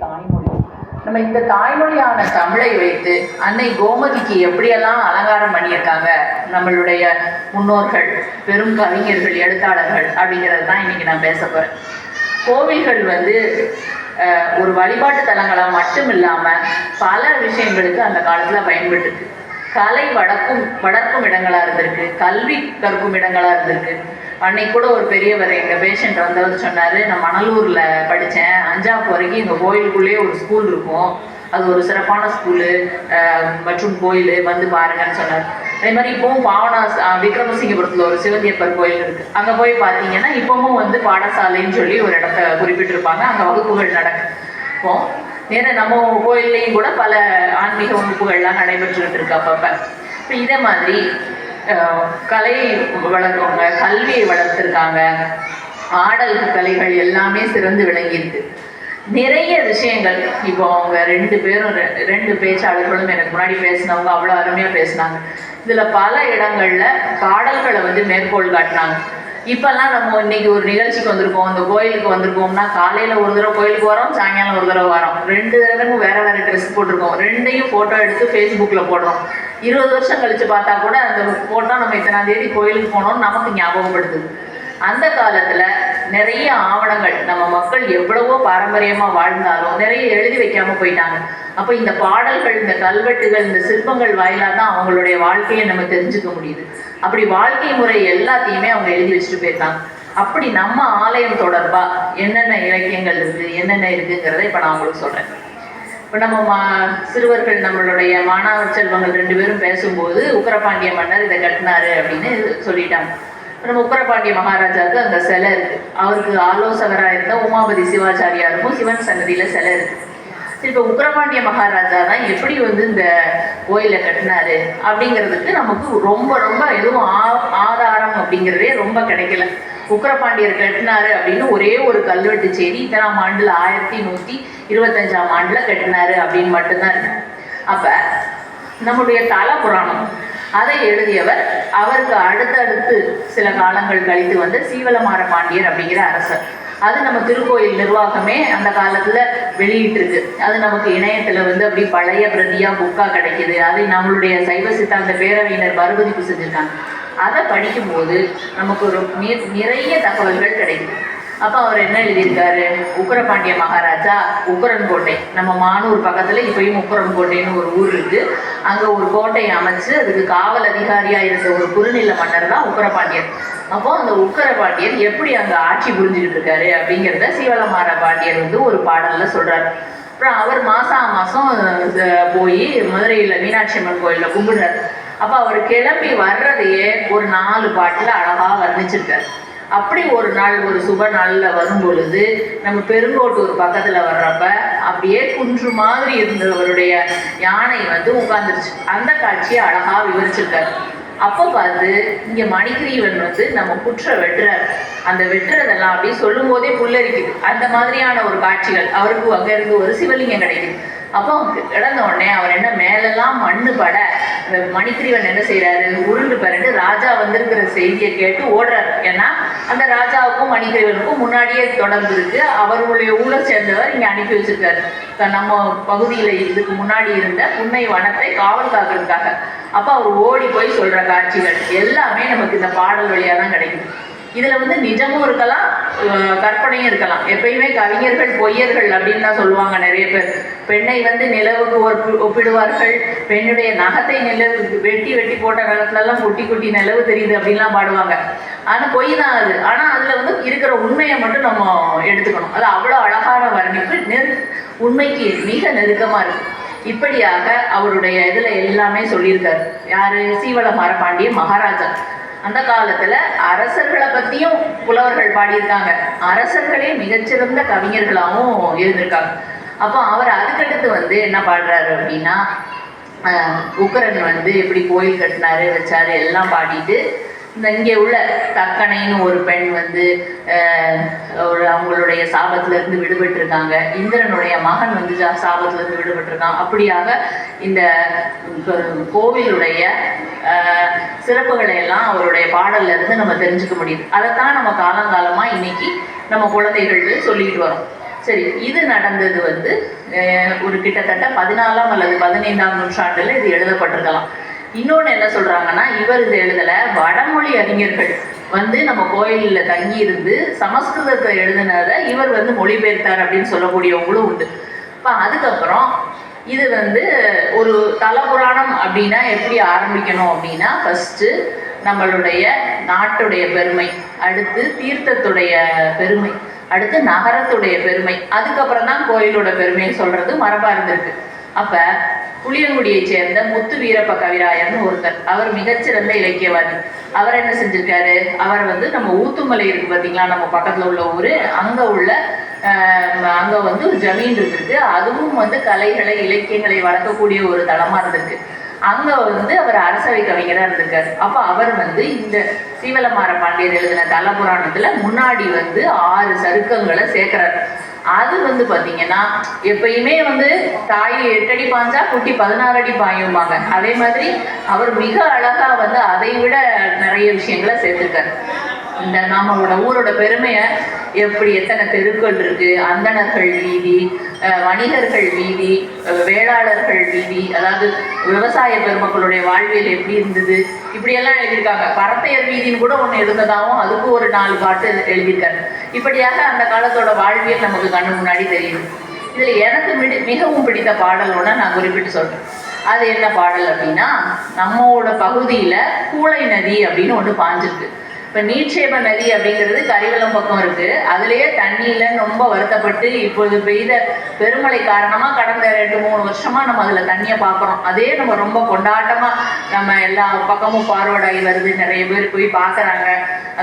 தாய்மொழி. நம்ம இந்த தாய்மொழியான தமிழை வைத்து அன்னை கோமதிக்கு எப்படியெல்லாம் அலங்காரம் பண்ணியிருக்காங்க நம்மளுடைய முன்னோர்கள், பெரும் கவிஞர்கள், எழுத்தாளர்கள் அப்படிங்கிறது தான் இன்னைக்கு நான் பேச போகிறேன். கோவில்கள் ஒரு வழிபாட்டு தலங்களாக மட்டும் இல்லாமல் பல விஷயங்களுக்கு அந்த காலத்தில் பயன்பட்டுருக்கு. கலை வளர்க்கும் இடங்களாக இருந்திருக்கு, கல்வி கற்கும் இடங்களாக இருந்திருக்கு. அன்னைக்கு கூட ஒரு பெரியவர், எங்கள் பேஷண்ட் வந்தவர் சொன்னார், நான் மணலூரில் படித்தேன், 5ஆம் வரைக்கும் எங்கள் கோயிலுக்குள்ளேயே ஒரு ஸ்கூல் இருக்கும், அது ஒரு சிறப்பான ஸ்கூலு மற்றும் கோயில், வந்து பாருங்கன்னு சொன்னார். அதே மாதிரி இப்போவும் விக்ரமசிங்கபுரத்தில் ஒரு சிவந்தியப்பர் கோயில் இருக்குது. அங்கே போய் பார்த்தீங்கன்னா இப்போவும் பாடசாலைன்னு சொல்லி ஒரு இடத்த குறிப்பிட்டிருப்பாங்க, அங்கே வகுப்புகள் நடக்கும். நம்ம கோயில்லையும் கூட பல ஆன்மீக வகுப்புகள்லாம் நடைபெற்றுக்கிட்டு இருக்கு அப்பப்போ. இப்போ இதே மாதிரி கலையை வளர்க்கவங்க, கல்வியை வளர்த்துருக்காங்க, ஆடல் கலைகள் எல்லாமே சிறந்து விளங்கியிருக்கு. நிறைய விஷயங்கள். இப்போ அவங்க ரெண்டு பேச்சாளர்களும் எனக்கு முன்னாடி பேசினவங்க அவ்வளோ அருமையாக பேசினாங்க. இதில் பல இடங்களில் பாடல்களை மேற்கோள் காட்டினாங்க. இப்போல்லாம் நம்ம இன்னைக்கு ஒரு நிகழ்ச்சிக்கு வந்திருக்கோம், இந்த கோயிலுக்கு வந்திருக்கோம்னா காலையில் ஒரு தடவை கோயிலுக்கு வரோம், சாயங்காலம் ஒரு தடவை வரோம். 2 தடவை வேறு ட்ரெஸ் போட்டிருக்கோம், 2யும் ஃபோட்டோ எடுத்து ஃபேஸ்புக்கில் போடுறோம். 20 வருஷம் கழித்து பார்த்தா கூட அந்த ஃபோட்டோ நம்ம இத்தனாம் தேதி கோயிலுக்கு போனோம்னு நமக்கு ஞாபகப்படுத்துது. அந்த காலத்தில் நிறைய ஆவணங்கள், நம்ம மக்கள் எவ்வளவோ பாரம்பரியமாக வாழ்ந்தாலும் நிறைய எழுதி வைக்காமல் போயிட்டாங்க. அப்போ இந்த பாடல்கள், இந்த கல்வெட்டுகள், இந்த சிற்பங்கள் வாயிலாக தான் அவங்களுடைய வாழ்க்கையை நம்ம தெரிஞ்சுக்க முடியுது. அப்படி வாழ்க்கை முறை எல்லாத்தையுமே அவங்க எழுதி வச்சுட்டு போயிருக்காங்க. அப்படி நம்ம ஆலயம் தொடர்பாக என்னென்ன இலக்கியங்கள் இருக்குது, என்னென்ன இருக்குங்கிறத இப்போ நான் உங்களுக்கு சொல்கிறேன். இப்போ நம்ம சிறுவர்கள், நம்மளுடைய மாணவர் செல்வங்கள் 2 பேரும் பேசும்போது உக்கிரபாண்டிய மன்னர் இதை கட்டினாரு அப்படின்னு சொல்லிட்டாங்க. நம்ம உக்கிரபாண்டிய மகாராஜாவுக்கு அந்த சிலை இருக்குது. அவருக்கு ஆலோசகராக இருந்த உமாபதி சிவாச்சாரியாருக்கும் சிவன் சன்னதியில் சிலை இருக்குது. இப்போ உக்கிரபாண்டிய மகாராஜா தான் எப்படி இந்த கோயிலை கட்டினாரு அப்படிங்கிறதுக்கு நமக்கு ரொம்ப ரொம்ப எதுவும் ஆதாரம் அப்படிங்கிறதே ரொம்ப கிடைக்கல. உக்கிரபாண்டியர் கட்டினாரு அப்படின்னு ஒரே ஒரு கல்வெட்டு செய்தி இத்தனாம் ஆண்டில் 1125ஆம் ஆண்டில் கட்டினாரு அப்படின்னு மட்டும்தான் இருக்கு. அப்போ நம்முடைய தல புராணம் அதை எழுதியவர், அவருக்கு அடுத்தடுத்து சில காலங்கள் கழித்து வந்த சீவலமார பாண்டியர் அப்படிங்கிற அரசர். அது நம்ம திருக்கோயில் நிர்வாகமே அந்த காலத்தில் வெளியிட்டிருக்கு. அது நமக்கு இணையத்தில் அப்படி பழைய பிரதியாக புக்காக கிடைக்கிது. அது நம்மளுடைய சைவ சித்தாந்த பேரவையினர் மறுபதிப்பு செஞ்சுருக்காங்க. அதை படிக்கும்போது நமக்கு ஒரு நிறைய தகவல்கள் கிடைக்குது. அப்போ அவர் என்ன எழுதியிருக்காரு, உக்கிரபாண்டிய மகாராஜா உக்கரன்கோட்டை, நம்ம மானூர் பக்கத்தில் இப்பயும் உக்கரன்கோட்டைன்னு ஒரு ஊர் இருக்குது, அங்கே ஒரு கோட்டையை அமைச்சு அதுக்கு காவல் அதிகாரியாக இருந்த ஒரு குறுநில மன்னர் தான் உக்கிரபாண்டியர். அப்போது அந்த உக்கிரபாண்டியர் எப்படி அங்கே ஆட்சி புரிஞ்சுக்கிட்டு இருக்காரு அப்படிங்கிறத சீவலமார பாண்டியர் ஒரு பாடலில் சொல்கிறார். அப்புறம் அவர் மாதம் போய் மதுரையில் மீனாட்சி அம்மன் கோயிலில் கும்பிடுறார். அப்போ அவர் கிளம்பி வர்றதையே ஒரு 4 பாட்டில் அழகாக வர்ணிச்சிருக்கார். அப்படி ஒரு நாள், ஒரு சுப நாளில் வரும் பொழுது நம்ம பெருங்கோட்டூர் பக்கத்தில் வர்றப்ப அப்படியே குன்று மாதிரி இருந்தவருடைய யானை உட்காந்துருச்சு. அந்த காட்சியை அழகாக விவரிச்சிருக்காரு. அப்போ பார்த்து இங்கே மணிகிரீவன் நம்ம புற்ற வெட்டுறார். அந்த வெட்டுறதெல்லாம் அப்படி சொல்லும் போதே புல்லரிக்குது. அந்த மாதிரியான ஒரு காட்சிகள். அவருக்கு அங்கேருந்து ஒரு சிவலிங்கம் கிடைக்குது. அப்போ கிடந்த உடனே அவர் என்ன மேலெல்லாம் மண்ணு பட மணிகிரீவன் என்ன செய்கிறாரு, உருண்டு பரண்டு ராஜா வந்திருக்கிற செய்தியை கேட்டு ஓடுறாரு. ஏன்னா அந்த ராஜாவுக்கும் மணிகிரீவனுக்கும் முன்னாடியே தொடர்பு இருக்கு. அவருடைய ஊரை சேர்ந்தவர் இங்கே அனுப்பி வச்சிருக்காரு நம்ம பகுதியில் இதுக்கு முன்னாடி இருந்த புன்னை வனத்தை காவல் காக்கிறதுக்காக. அப்போ அவர் ஓடி போய் சொல்கிற காட்சிகள் எல்லாமே நமக்கு இந்த பாடல் வழியாக தான் கிடைக்குது. இதில் நிஜமும் இருக்கலாம், கற்பனையும் இருக்கலாம். எப்பயுமே கவிஞர்கள் பொய்யர்கள் அப்படின்னு தான் சொல்லுவாங்க நிறைய பேர். பெண்ணை நிலவுக்கு ஒப்பிடுவார்கள். பெண்ணுடைய நகத்தை நிலவுக்கு வெட்டி போட்ட காலத்துலலாம் குட்டி நிலவு தெரியுது அப்படின்லாம் பாடுவாங்க. ஆனால் பொய் தான் அது. ஆனால் அதில் இருக்கிற உண்மையை மட்டும் நம்ம எடுத்துக்கணும். அது அவ்வளோ அழகான வர்ணிப்பு, உண்மைக்கு மிக நெருக்கமாக இருக்குது. இப்படியாக அவருடைய இதில் எல்லாமே சொல்லியிருக்காரு. யார், சீவலமார பாண்டிய மகாராஜா. அந்த காலத்தில் அரசர்களை பற்றியும் புலவர்கள் பாடியிருக்காங்க. அரசர்களே மிகச்சிறந்த கவிஞர்களாகவும் இருந்திருக்காங்க. அப்போ அவர் அதுக்கடுத்து என்ன பாடுறாரு அப்படின்னா, உக்கரன் எப்படி கோயில் கட்டினாரு, வச்சாரு எல்லாம் பாடிட்டு, இங்கே உள்ள தக்கனைன்னு ஒரு பெண் அவங்களுடைய சாபத்திலேருந்து விடுபட்டிருக்காங்க. இந்திரனுடைய மகன் சாபத்திலேருந்து விடுபட்டிருக்கான். அப்படியாக இந்த கோவிலுடைய சிறப்புகளை எல்லாம் அவருடைய பாடல்ல இருந்து நம்ம தெரிஞ்சுக்க முடியுது. அதைத்தான் நம்ம காலங்காலமாக இன்னைக்கு நம்ம குழந்தைகள் சொல்லிக்கிட்டு வரோம். சரி, இது நடந்தது வந்து ஒரு கிட்டத்தட்ட 14ஆம் அல்லது 15ஆம் நூற்றாண்டுல இது எழுதப்பட்டிருக்கலாம். இன்னொன்று என்ன சொல்றாங்கன்னா, இவர் இது எழுதல, வடமொழி அறிஞர்கள் வந்து நம்ம கோயிலில் தங்கி இருந்து சமஸ்கிருதத்தை எழுதினதை இவர் வந்து மொழிபெயர்த்தார் அப்படின்னு சொல்லக்கூடியவங்களும் உண்டு. இப்போ அதுக்கப்புறம் இது வந்து ஒரு தலபுராணம் அப்படின்னா எப்படி ஆரம்பிக்கணும் அப்படின்னா, ஃபஸ்ட்டு நம்மளுடைய நாட்டுடைய பெருமை, அடுத்து தீர்த்தத்துடைய பெருமை, அடுத்து நகரத்துடைய பெருமை, அதுக்கப்புறம் தான் கோயிலோட பெருமையை சொல்றது மரபா இருந்திருக்கு. அப்ப புளியங்குடியை சேர்ந்த முத்து வீரப்ப கவிராயர்னு ஒருத்தர், அவர் மிகச்சிறந்த இலக்கியவாதி. அவர் என்ன செஞ்சிருக்காரு, அவர் வந்து நம்ம ஊத்துமலை இருக்கு பார்த்தீங்களா, நம்ம பக்கத்துல உள்ள ஊர், அங்க வந்து ஜமீன் இருந்திருக்கு. அதுவும் வந்து கலைகளை இலக்கியங்களை வளர்க்கக்கூடிய ஒரு தளமா இருந்திருக்கு. அங்க வந்து அவர் அரசவை கவிஞராக இருந்திருக்காரு. அப்போ அவர் வந்து இந்த சீவலமார பாண்டியர் எழுதின தலபுராணத்துல முன்னாடி வந்து 6 சருக்கங்களை சேர்க்கிறார். அது வந்து பார்த்தீங்கன்னா எப்பயுமே வந்து தாய் 8 அடி பாஞ்சா குட்டி 16 அடி பாயும்பாங்க. அதே மாதிரி அவர் மிக அழகா வந்து அதை விட நிறைய விஷயங்களை சேர்த்திருக்காரு. இந்த நம்மளோட ஊரோட பெருமையை எப்படி, எத்தனை தெருக்கள் இருக்கு, அந்தணர்கள் வீதி, வணிகர்கள் வீதி, வேளாளர்கள் வீதி, அதாவது விவசாய பெருமக்களுடைய வாழ்வியல் எப்படி இருந்தது, இப்படியெல்லாம் எழுதியிருக்காங்க. பரத்தையர் வீதின்னு கூட ஒன்று இருந்ததாகவும் அதுக்கு ஒரு 4 பாட்டு எழுதியிருக்காரு. இப்படியாக அந்த காலத்தோட வாழ்வியல் நமக்கு கண்ணு முன்னாடி தெரியுது. இதில் எனக்கு மிகவும் பிடித்த பாடல் ஒன்று நான் குறிப்பிட்டு சொல்கிறேன். அது என்ன பாடல் அப்படின்னா, நம்மளோட பகுதியில் கூளை நதி அப்படின்னு ஒன்று பாஞ்சிருக்கு. இப்போ நீட்சேப நதி அப்படிங்கிறது கரிவலம் பக்கம் இருக்கு. அதுலேயே தண்ணியில ரொம்ப வருத்தப்பட்டு இப்போது பெய்த பெருமழை காரணமா கடந்த 2-3 வருஷமா நம்ம அதுல தண்ணியை பார்க்குறோம். அதே நம்ம ரொம்ப கொண்டாட்டமா நம்ம எல்லா பக்கமும் பார்வர்டாகி வருது, நிறைய பேர் போய் பார்க்குறாங்க.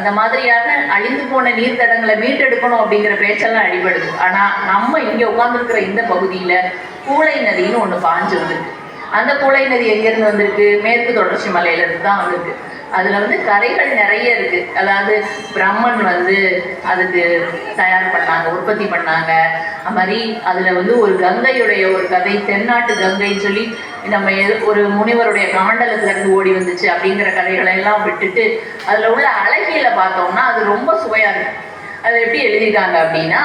அந்த மாதிரியான அழிந்து போன நீர்த்தடங்களை மீட்டெடுக்கணும் அப்படிங்கிற பேச்செல்லாம் அடிபடுது. ஆனா நம்ம இங்க உட்கார்ந்துருக்கிற இந்த பகுதியில கூளை நதின்னு ஒன்று பாஞ்சு வந்திருக்கு. அந்த கூளை நதி எங்கேருந்து வந்திருக்கு, மேற்கு தொடர்ச்சி மலையிலிருந்து தான் வந்திருக்கு. அதில் வந்து கதைகள் நிறைய இருக்கு. அதாவது பிரம்மன் வந்து அதுக்கு தயார் பண்ணாங்க, உற்பத்தி பண்ணாங்க. அது மாதிரி அதில் வந்து ஒரு கங்கையுடைய ஒரு கதை, தென்னாட்டு கங்கைன்னு சொல்லி நம்ம ஒரு முனிவருடைய கமண்டலத்திலேருந்து ஓடி வந்துச்சு அப்படிங்கிற கதைகளை எல்லாம் விட்டுட்டு அதில் உள்ள அழகியலை பார்த்தோம்னா அது ரொம்ப சுவையாக இருக்கு. அது எப்படி எழுதியிருக்காங்க அப்படின்னா,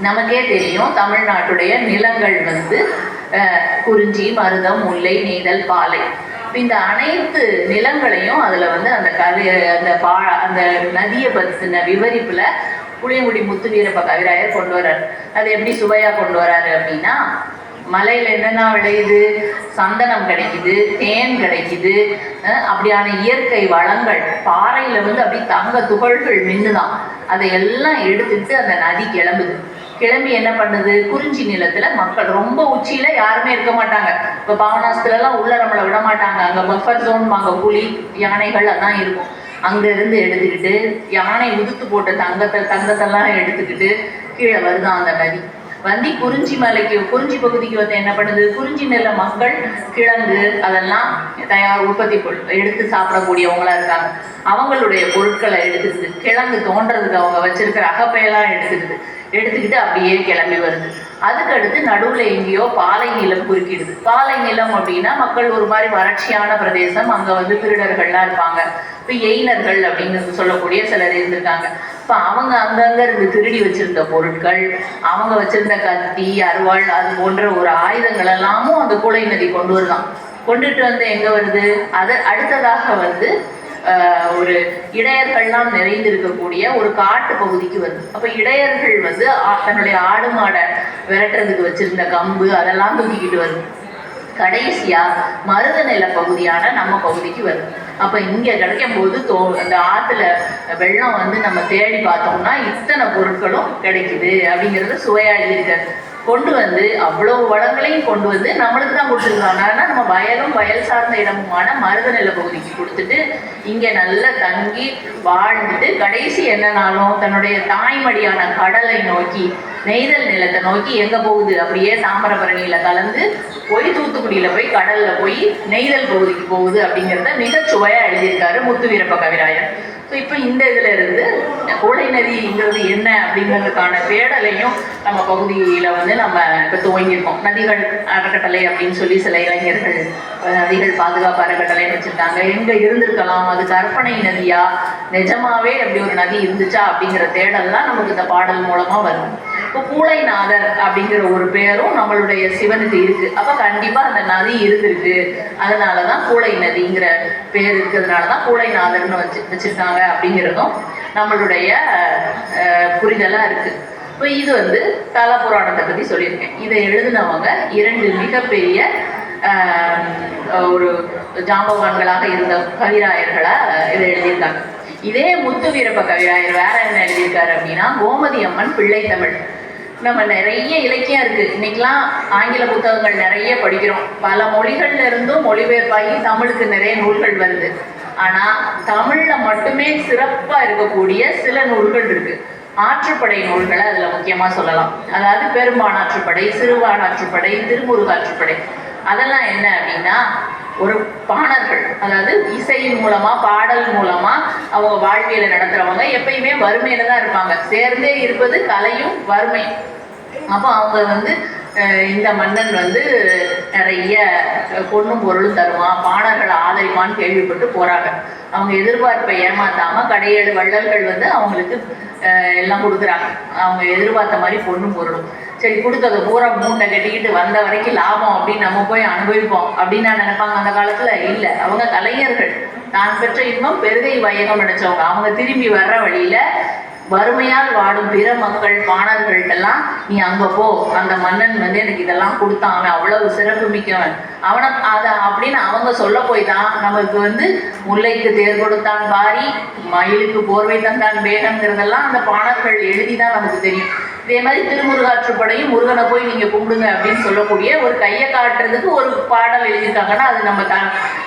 நமக்கே தெரியும் தமிழ்நாட்டுடைய நிலங்கள் வந்து குறிஞ்சி, மருதம், முல்லை, நெய்தல், பாலை, இந்த அனைத்து நிலங்களையும் அதில் வந்து அந்த அந்த நதியை பற்றின விவரிப்பில் புளியங்குடி முத்து வீரப்ப கவிராயர் கொண்டு வர்றார். அது எப்படி சுவையாக கொண்டு வர்றாரு அப்படின்னா, மலையில் என்னென்ன விளையுது, சந்தனம் கிடைக்குது, தேன் கிடைக்குது, அப்படியான இயற்கை வளங்கள், பாறையில் வந்து அப்படி தங்க துகள்கள் மின்னுதான், அதையெல்லாம் எடுத்துட்டு அந்த நதி கிளம்பி என்ன பண்ணுது, குறிஞ்சி நிலத்துல மக்கள் ரொம்ப உச்சியில யாருமே இருக்க மாட்டாங்க. இப்போ பாவனாசத்துல எல்லாம் உள்ள நம்மளை விட மாட்டாங்க. அங்க பஃபர் ஜோன் வாங்க, புலி யானைகள் அதான் இருக்கும். அங்க இருந்து எடுத்துக்கிட்டு யானை உதுத்து போட்ட தங்கத்தெல்லாம் எடுத்துக்கிட்டு கீழே வருதான் அந்த நதி. வந்து குறிஞ்சி குறிஞ்சி பகுதிக்கு வந்து என்ன பண்ணுது, குறிஞ்சி நில மக்கள் கிழங்கு அதெல்லாம் உற்பத்தி எடுத்து சாப்பிடக்கூடியவங்களா இருக்காங்க. அவங்களுடைய பொருட்களை எடுத்துக்கிட்டு கிழங்கு தோன்றதுக்கு அவங்க வச்சிருக்கிற அகப்பையெல்லாம் எடுத்துக்கிட்டு அப்படியே கிளம்பி வருது. அதுக்கடுத்து நடுவில் எங்கேயோ பாலை நிலம் குறுக்கிடுது. பாலை நிலம் அப்படின்னா மக்கள் ஒரு மாதிரி வறட்சியான பிரதேசம், அங்கே வந்து திருடர்கள்லாம் இருப்பாங்க. இப்போ எயினர்கள் அப்படின்னு சொல்லக்கூடிய சிலர் இருந்திருக்காங்க. இப்போ அவங்க அங்கங்கே இருந்து திருடி வச்சிருந்த பொருட்கள், அவங்க வச்சிருந்த கத்தி, அருவாள், அது போன்ற ஒரு ஆயுதங்கள் எல்லாமும் அந்த கூளை நதி கொண்டுட்டு வந்து எங்கே வருது, அது அடுத்ததாக வந்து ஒரு இடையர்கள்லாம் நிறைந்திருக்கக்கூடிய ஒரு காட்டு பகுதிக்கு வருது. அப்போ இடையர்கள் வந்து தன்னுடைய ஆடு மாடை விரட்டுறதுக்கு வச்சிருந்த கம்பு அதெல்லாம் தூக்கிக்கிட்டு வருது. கடைசியா மருத நில பகுதியான நம்ம பகுதிக்கு வருது. அப்ப இங்க கிடைக்கும் போது அந்த ஆத்துல வெள்ளம் வந்து நம்ம தேடி பார்த்தோம்னா இத்தனை பொருட்களும் கிடைக்குது அப்படிங்கிறத சுவையா எழுதியிருக்காரு. கொண்டு வந்து அவ்வளவு வளங்களையும் கொண்டு வந்து நம்மளுக்கு தான் கொடுத்துருக்காங்க. ஆனால் நம்ம வயல் சார்ந்த இடமுமான மருத நில பகுதிக்கு கொடுத்துட்டு இங்கே நல்லா தங்கி வாழ்ந்துட்டு கடைசி என்னன்னாலும் தன்னுடைய தாய்மடியான கடலை நோக்கி, நெய்தல் நிலத்தை நோக்கி எங்கே போகுது, அப்படியே தாமிரபரணியில் கலந்து போய் தூத்துக்குடியில் போய் கடலில் போய் நெய்தல் பகுதிக்கு போகுது அப்படிங்கிறத மிக சுவையாக எழுதியிருக்காரு முத்து வீரப்ப கவிராயர். ஸோ இப்போ இந்த இதில் இருந்து கூளை நதிங்கிறது என்ன அப்படிங்கிறதுக்கான தேடலையும் நம்ம பகுதியில் வந்து நம்ம இப்போ துவங்கியிருக்கோம். நதிகள் அறக்கட்டளை அப்படின்னு சொல்லி சில இளைஞர்கள் நதிகள் பாதுகாப்பு அறக்கட்டளைன்னு வச்சுருக்காங்க. எங்கே இருந்திருக்கலாம், அது கற்பனை நதியா, நிஜமாவே அப்படி ஒரு நதி இருந்துச்சா அப்படிங்கிற தேடல்லாம் நமக்கு இந்த பாடல் மூலமாக வரும். இப்போ கூழைநாதர் அப்படிங்கிற ஒரு பேரும் நம்மளுடைய சிவனுக்கு இருக்கு. அப்போ கண்டிப்பாக அந்த நதி இருந்திருக்கு. அதனால தான் கூழை நதிங்கிற பேர் இருக்கிறதுனால தான் கூழைநாதர்னு வச்சிருக்காங்க அப்படிங்கிறதும் நம்மளுடைய புரிதலாக இருக்குது. இப்போ இது வந்து தல புராணத்தை பற்றி சொல்லியிருக்கேன். இதை எழுதினவங்க 2 மிகப்பெரிய ஒரு ஜாம்பவான்களாக இருந்த கவிராயர்களா இதை எழுதியிருக்காங்க. இதே முத்து வீரப்ப கவிராயர் வேற என்ன எழுதியிருக்காரு அப்படின்னா, கோமதி அம்மன் பிள்ளைத்தமிழ். நம்ம நிறைய இலக்கியம் இருக்கு. இன்னைக்கெல்லாம் ஆங்கில புத்தகங்கள் நிறைய படிக்கிறோம். பல மொழிகள்ல இருந்தும் மொழிபெயர்ப்பாகி தமிழுக்கு நிறைய நூல்கள் வருது. ஆனா தமிழ்ல மட்டுமே சிறப்பா இருக்கக்கூடிய சில நூல்கள் இருக்கு. ஆற்றுப்படை நூல்களை அதுல முக்கியமா சொல்லலாம். அதாவது பெரும்பானாற்றுப்படை, சிறுபானாற்றுப்படை, திருமுருகாற்றுப்படை. அதெல்லாம் என்ன அப்படின்னா, ஒரு பாணர்கள், அதாவது இசையின் மூலமா பாடல் மூலமா அவங்க வாழ்வியலை நடத்துறவங்க எப்பயுமே வறுமையில தான் இருப்பாங்க. சேர்ந்தே இருப்பது கலையும் வறுமை. அப்போ அவங்க வந்து இந்த மன்னன் வந்து நிறைய பொண்ணும் பொருளும் தருவான், பாணர்களை ஆதரிப்பான்னு கேள்விப்பட்டு போறாங்க. அவங்க எதிர்பார்ப்பை ஏமாத்தாம கடையேழு வள்ளல்கள் வந்து அவங்களுக்கு எல்லாம் கொடுக்குறாங்க. அவங்க எதிர்பார்த்த மாதிரி பொண்ணும் பொருளும். சரி, கொடுத்தது பூரா மூட்டை கட்டிக்கிட்டு வந்த வரைக்கும் லாபம் அப்படின்னு நம்ம போய் அனுபவிப்போம் அப்படின்னு நான் நினைப்பாங்க. அந்த காலத்துல இல்லை. அவங்க கலைஞர்கள், தான் பெற்ற இன்பம் பெருகை வையகம் நினைச்சவங்க. அவங்க திரும்பி வர்ற வழியில வறுமையால் வாடும் பிற மக்கள் பாணர்கள்ட்டெல்லாம், நீ அங்க போ, அந்த மன்னன் வந்து எனக்கு இதெல்லாம் கொடுத்தான், அவன் அவ்வளவு சிறப்பு மிக்கவன், அவனை அதை அப்படின்னு அவங்க சொல்ல போய் தான் நமக்கு வந்து முல்லைக்கு தேர் கொடுத்தான் பாரி, மயிலுக்கு போர்வை தந்தான் வேகங்கிறதெல்லாம் அந்த பாணர்கள் எழுதி தான் நமக்கு தெரியும். இதே மாதிரி திருமுருகாற்றுப்படையும் முருகனை போய் நீங்க கும்பிடுங்க அப்படின்னு சொல்லக்கூடிய ஒரு கையை காட்டுறதுக்கு ஒரு பாடல் எழுதியிருக்காங்கன்னா அது நம்ம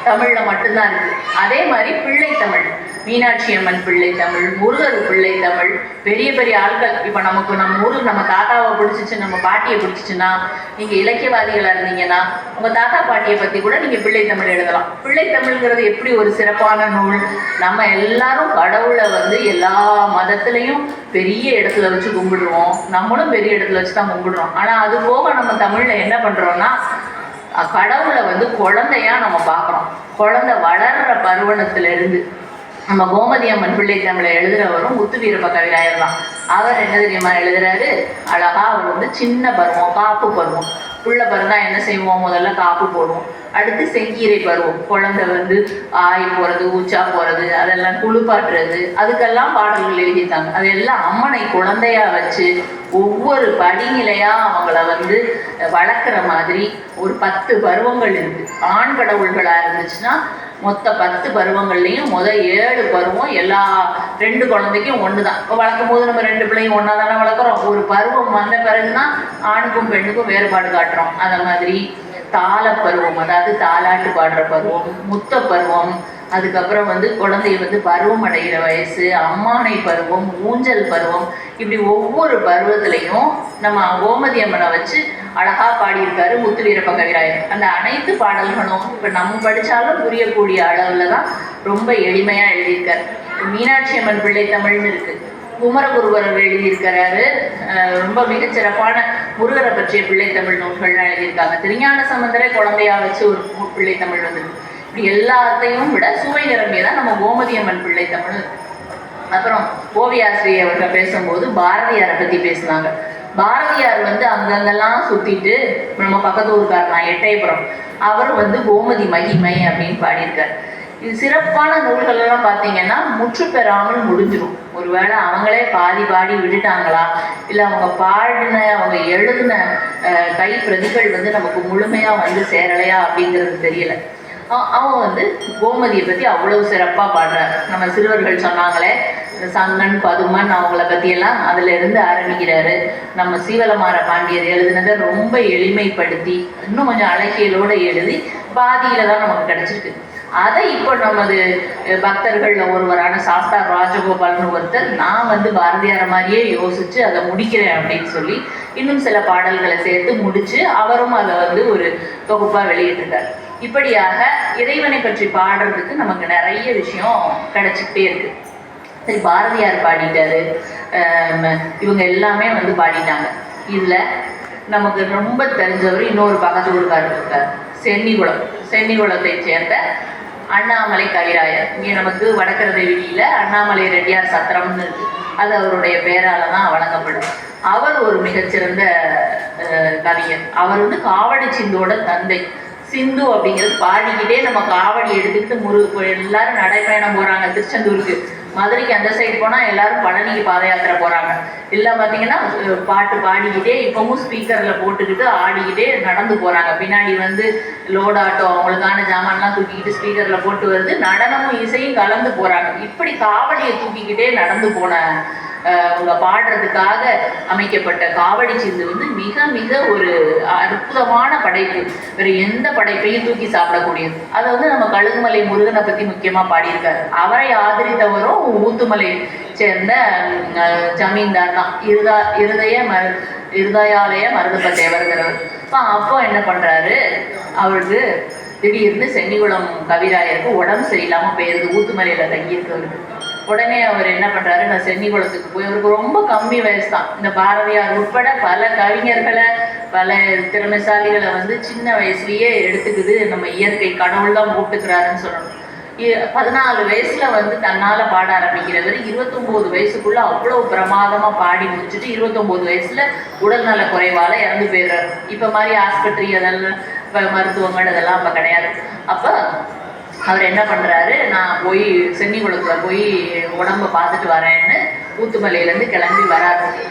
தமிழ்ல மட்டும்தான் இருக்கு. அதே மாதிரி பிள்ளைத்தமிழ், மீனாட்சி அம்மன் பிள்ளைத்தமிழ், முருகர் பிள்ளைத்தமிழ், பெரிய பெரிய ஆட்கள். இப்போ நமக்கு நம்ம ஊருக்கு நம்ம தாத்தாவை பிடிச்சிச்சு, நம்ம பாட்டியை பிடிச்சிச்சுன்னா, நீங்கள் இலக்கியவாதிகளாக இருந்தீங்கன்னா உங்கள் தாத்தா பாட்டியை பற்றி கூட நீங்கள் பிள்ளைத்தமிழ் எழுதலாம். பிள்ளைத்தமிழ்ங்கிறது எப்படி ஒரு சிறப்பான நூல். நம்ம எல்லாரும் கடவுளை வந்து எல்லா மதத்துலேயும் பெரிய இடத்துல வச்சு கும்பிடுவோம், நம்மளும் பெரிய இடத்துல வச்சு தான் கும்பிடுறோம். ஆனால் அது போக நம்ம தமிழில் என்ன பண்ணுறோன்னா, கடவுளை வந்து குழந்தையா நம்ம பார்க்குறோம். குழந்தை வளர்கிற பருவத்திலிருந்து நம்ம கோமதி அம்மன் பிள்ளைத்தமிழை எழுதுறவரும் முத்து வீரப்ப கவிராயர் தான். அவர் என்ன தெரியுமா எழுதுறாரு, அழகா அவர் வந்து சின்ன பருவம், காப்பு பருவம். புள்ள பிறந்தா என்ன செய்வோம், முதல்ல காப்பு போடுவோம். அடுத்து செங்கீரை பருவம், குழந்தை வந்து ஆய் போகிறது, ஊச்சா போகிறது, அதெல்லாம் குளிப்பாட்டுறது, அதுக்கெல்லாம் பாடல்கள் எழுதியிருக்காங்க. அதெல்லாம் அம்மனை குழந்தையா வச்சு ஒவ்வொரு படிநிலையா அவங்கள வந்து வளர்க்குற மாதிரி ஒரு 10 பருவங்கள் இருக்கு. ஆண் கடவுள்களா இருந்துச்சுன்னா மொத்த 10 பருவங்கள்லையும் 7 பருவம் எல்லா 2 குழந்தைக்கும் ஒன்று தான். இப்போ வளர்க்கும் போது நம்ம 2 பிள்ளையும் ஒன்றா தானே வளர்க்குறோம். ஒரு பருவம் வந்த பிறகுதான் ஆணுக்கும் பெண்ணுக்கும் வேறுபாடு காட்டுறோம். அந்த மாதிரி தாள பருவம், அதாவது தாலாட்டு பாடுற பருவம், முத்த பருவம், அதுக்கப்புறம் வந்து குழந்தைய வந்து பருவம் அடைகிற வயசு, அம்மானை பருவம், ஊஞ்சல் பருவம், இப்படி ஒவ்வொரு பருவத்திலையும் நம்ம கோமதி அம்மனை வச்சு அழகா பாடியிருக்காரு முத்து வீரப்ப கவிராயர். அந்த அனைத்து பாடல்களும் இப்போ நம்ம படித்தாலும் புரியக்கூடிய அளவில் தான் ரொம்ப எளிமையாக எழுதியிருக்காரு. மீனாட்சி அம்மன் பிள்ளைத்தமிழ்னு இருக்குது. குமரகுருபரர் எழுதியிருக்கிறாரு. ரொம்ப மிகச்சிறப்பான முருகரை பற்றிய பிள்ளைத்தமிழ் நூல்கள்லாம் எழுதியிருக்காங்க. திருஞான சம்பந்தரை குழந்தையா வச்சு ஒரு பிள்ளைத்தமிழ் வந்துருக்கு. இப்படி எல்லாத்தையும் விட சுவை நிரம்பியதான் நம்ம கோமதி அம்மன் பிள்ளைத்தமிழ். அப்புறம் ஓவியாசிரியை அவர்கள் பேசும்போது பாரதியாரை பற்றி பேசினாங்க. பாரதியார் வந்து அங்கங்கெல்லாம் சுற்றிட்டு, நம்ம பக்கத்து ஊருக்கார் நான் எட்டயபுரம், அவர் வந்து கோமதி மகிமை அப்படின்னு பாடியிருக்கார். இது சிறப்பான நூல்கள் எல்லாம் பார்த்தீங்கன்னா முற்று பெறாமல் முடிஞ்சிடும். ஒருவேளை அவங்களே பாடி விட்டுட்டாங்களா, இல்லை அவங்க பாடின அவங்க எழுதின கை பிரதிகள் வந்து நமக்கு முழுமையாக வந்து சேரலையா அப்படிங்கிறது தெரியல. அவன் வந்து கோமதியை பற்றி அவ்வளவு சிறப்பாக பாடுறார். நம்ம சிறுவர்கள் சொன்னாங்களே சங்கன் பதுமன் அவங்கள பற்றியெல்லாம் அதில் இருந்து ஆரம்பிக்கிறாரு. நம்ம சீவலமார பாண்டியர் எழுதினதை ரொம்ப எளிமைப்படுத்தி இன்னும் கொஞ்சம் அழகியலோடு எழுதி பாதியில் தான் நமக்கு கிடச்சிருக்கு. அதை இப்போ நமது பக்தர்களில் ஒருவரான சாஸ்தா ராஜகோபால்னு ஒருத்தர், நான் வந்து பாரதியாரை மாதிரியே யோசித்து அதை முடிக்கிறேன் அப்படின்னு சொல்லி இன்னும் சில பாடல்களை சேர்த்து முடித்து அவரும் அதை வந்து ஒரு தொகுப்பாக வெளியிட்டிருக்கார். இப்படியாக இறைவனை பற்றி பாடுறதுக்கு நமக்கு நிறைய விஷயம் கிடைச்சிக்கிட்டே இருக்கு. சரி, பாரதியார் பாடிட்டாரு, இவங்க எல்லாமே வந்து பாடிட்டாங்க. இதில் நமக்கு ரொம்ப தெரிஞ்சவர் இன்னொரு பக்கத்து ஊருக்காரர் இருக்கார், சென்னிகுளத்தை சேர்ந்த அண்ணாமலை கவிராயர். இங்கே நமக்கு வடக்கரதை வீதியில் அண்ணாமலை ரெட்டியார் சத்திரம்னு இருக்கு. அது அவருடைய பெயரால் தான் வழங்கப்படும். அவர் ஒரு மிகச்சிறந்த கவிஞர். அவர் வந்து காவடி சிந்தோட தந்தை. சிந்து அப்படிங்கிறது பாடிக்கிட்டே நம்ம காவடி எடுத்துக்கிட்டு எல்லாரும் நடைப்பயணம் போகிறாங்க திருச்செந்தூருக்கு. மதுரைக்கு அந்த சைடு போனால் எல்லாரும் பழனிக்கு பாத யாத்திரை போகிறாங்க. இல்லை பார்த்தீங்கன்னா பாட்டு பாடிக்கிட்டே இப்போவும் ஸ்பீக்கரில் போட்டுக்கிட்டு ஆடிக்கிட்டே நடந்து போகிறாங்க. பின்னாடி வந்து லோட் ஆட்டோ அவங்களுக்கான ஜாமான்லாம் தூக்கிக்கிட்டு ஸ்பீக்கரில் போட்டு வருது. நடனமும் இசையும் கலந்து போகிறாங்க. இப்படி காவடியை தூக்கிக்கிட்டே நடந்து போன அவங்க பாடுறதுக்காக அமைக்கப்பட்ட காவடி சிந்து வந்து மிக மிக ஒரு அற்புதமான படைப்பு. வேறு எந்த படைப்பையும் தூக்கி சாப்பிடக்கூடியது. அதை வந்து நம்ம கழுகுமலை முருகனை பற்றி முக்கியமாக பாடியிருக்காரு. அவரை ஆதரித்தவரும் ஊத்துமலை சேர்ந்த ஜமீன்தார் தான். இருதயாலய மருதப்ப தேவர்கிறவர். அப்போ என்ன பண்ணுறாரு, அவருக்கு திடீர்னு சென்னிகுளம் கவிராயருக்கு உடம்பு சரியில்லாமல் போயிருது. ஊத்துமலையில் தங்கியிருக்கவருக்கு. உடனே அவர் என்ன பண்ணுறாரு, நான் சென்னிகுளத்துக்கு போய், அவருக்கு ரொம்ப கம்மி வயசு தான். இந்த பாரதியார் உட்பட பல கவிஞர்களை பல திறமைசாலிகளை வந்து சின்ன வயசுலேயே எடுத்துக்குது நம்ம இயற்கை. கடவுள் தான் போட்டுக்கிறாருன்னு சொல்லணும். 14 வயசுல வந்து தன்னால் பாட ஆரம்பிக்கிறவர் 29 வயசுக்குள்ள அவ்வளோ பிரமாதமாக பாடி முடிச்சுட்டு 29 வயசுல உடல்நல குறைவால் இறந்து போயிடுறாரு. இப்போ மாதிரி ஆஸ்பத்திரி அதெல்லாம் மருத்துவங்கள் அதெல்லாம் அப்போ கிடையாது. அப்போ அவர் என்ன பண்ணுறாரு, நான் போய் சென்னிகுளத்தில் போய் உடம்பை பார்த்துட்டு வரேன்னு ஊத்துமலையிலேருந்து கிளம்பி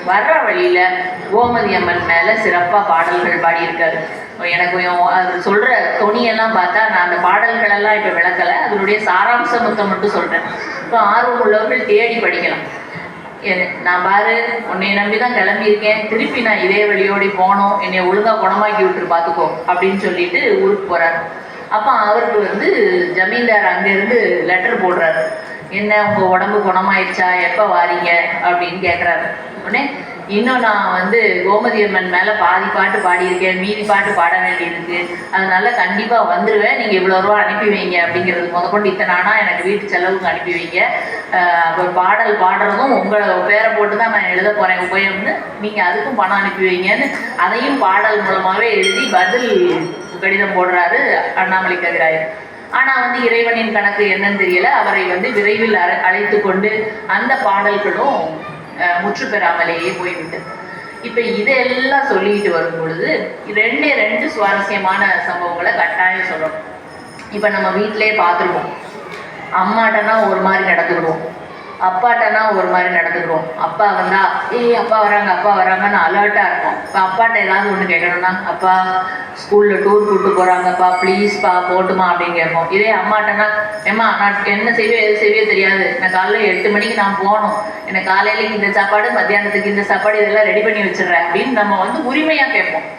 வர்ற வழியில் கோமதி அம்மன் மேலே சிறப்பாக பாடல்கள் பாடியிருக்காரு. எனக்கு அது சொல்கிற தொனியெல்லாம் பார்த்தா நான் அந்த பாடல்களெல்லாம் இப்போ விளக்கலை, அதனுடைய சாராம்சத்தை மட்டும் சொல்கிறேன். இப்போ ஆர்வம் உள்ளவர்கள் தேடி படிக்கலாம். நான் பாரு உன்னை நம்பி தான் கிளம்பியிருக்கேன், திருப்பி நான் இதே வழியோடி போனோம், என்னை ஒழுங்காக குணமாக்கி விட்டுரு பார்த்துக்கோ அப்படின்னு சொல்லிட்டு ஊருக்கு போகிறாரு. அப்போ அவருக்கு வந்து ஜமீன்தார் அங்கேருந்து லெட்டர் போடுறாரு. என்ன உங்கள் உடம்பு குணமாயிடுச்சா, எப்போ வாரீங்க அப்படின்னு கேட்குறாரு. உடனே இன்னும் நான் வந்து கோமதி அம்மன் மேலே பாதி பாட்டு பாடியிருக்கேன், மீதி பாட்டு பாட வேண்டியிருக்கு, அதனால கண்டிப்பாக வந்துடுவேன், நீங்கள் இவ்வளோ ரூபா அனுப்பி வைங்க அப்படிங்கிறது முதற்கொண்டு இத்தனை ஆனால் எனக்கு வீட்டு செலவுக்கு அனுப்பி வைங்க, அப்போ பாடல் பாடுறதும் உங்களை பேரை போட்டு தான் நான் எழுத போகிறேன் உபயம்னு, நீங்கள் அதுக்கும் பணம் அனுப்பி வைங்கன்னு அதையும் பாடல் மூலமாகவே எழுதி பதில் கடிதம் போடுறாரு அண்ணாமலை கவிராயர். ஆனால் வந்து இறைவனின் கணக்கு என்னன்னு தெரியல, அவரை வந்து விரைவில் அழைத்து கொண்டு அந்த பாடல்களும் முற்று பெறாமலேயே போய்விட்டது. இப்போ இதெல்லாம் சொல்லிட்டு வரும் பொழுது ரெண்டு சுவாரஸ்யமான சம்பவங்களை கட்டாயம் சொல்லணும். இப்போ நம்ம வீட்டிலே பார்த்துருக்கோம், அம்மாட்டனா ஒரு மாதிரி நடந்துக்கிடுவோம், அப்பாட்டனா ஒரு மாதிரி நடந்துக்கிறோம். அப்பா வந்தா அப்பா வராங்கன்னு அலர்ட்டாக இருக்கும். இப்போ அப்பாட்ட ஏதாவது ஒன்று கேட்கணும்னா, அப்பா ஸ்கூலில் டூர் கூப்பிட்டு போகிறாங்கப்பா ப்ளீஸ்ப்பா போட்டுமா அப்படின்னு கேட்போம். இதே அம்மாட்டனா, ஏம்மா நான் என்ன செய்வே எது செய்வே தெரியாது, நான் காலையில் 8 மணிக்கு நான் போகணும், எனக்கு காலையிலேக்கு இந்த சாப்பாடு மத்தியானத்துக்கு இந்த சாப்பாடு இதெல்லாம் ரெடி பண்ணி வச்சிடுறேன் அப்படின்னு நம்ம வந்து உரிமையாக கேட்போம்.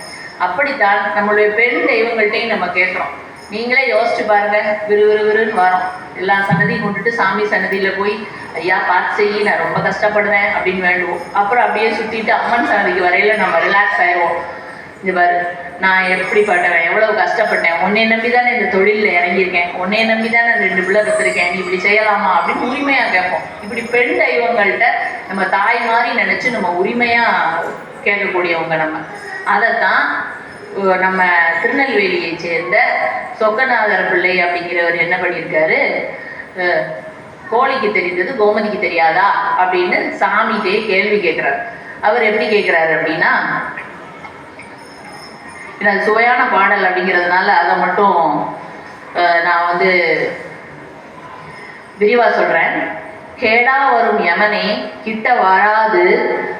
அப்படித்தான் நம்மளுடைய பெண் தெய்வங்கள்ட்டையும் நம்ம கேட்குறோம். நீங்களே யோசிச்சு பாருங்க, விறுவிறுன்னு வரோம், எல்லா சன்னதியும் கொண்டுட்டு சாமி சன்னதியில் போய் ஐயா பார்த்து செய்யி, நான் ரொம்ப கஷ்டப்படுவேன் அப்படின்னு வேண்டுவோம். அப்புறம் அப்படியே சுற்றிட்டு அம்மன் சன்னதிக்கு வரையில நம்ம ரிலாக்ஸ் ஆயிடுவோம். இந்த பாரு நான் எப்படி பட்டவன், எவ்வளவு கஷ்டப்பட்டேன், உன்னை நம்பி தானே இந்த தொழிலில் இறங்கியிருக்கேன், உன்னை நம்பி தானே 2 பிள்ளை கற்றுருக்கேன், நீ இப்படி செய்யலாமா அப்படின்னு உரிமையாக கேட்போம். இப்படி பெண் தெய்வங்கள்கிட்ட நம்ம தாய் மாதிரி நினச்சி நம்ம உரிமையாக கேட்கக்கூடியவங்க நம்ம. அதைத்தான் நம்ம திருநெல்வேலியை சேர்ந்த சொக்கநாதர் பிள்ளை அப்படிங்கிறவர் என்ன பண்ணியிருக்காரு, கோழிக்கு தெரிந்தது கோமதிக்கு தெரியாதா அப்படின்னு சாமிகிட்டே கேள்வி கேட்குறாரு. அவர் எப்படி கேட்குறாரு அப்படின்னா, அது சுவையான பாடல் அப்படிங்கிறதுனால அதை மட்டும் நான் வந்து விரிவாக சொல்கிறேன். கேடா வரும் யமனே கிட்ட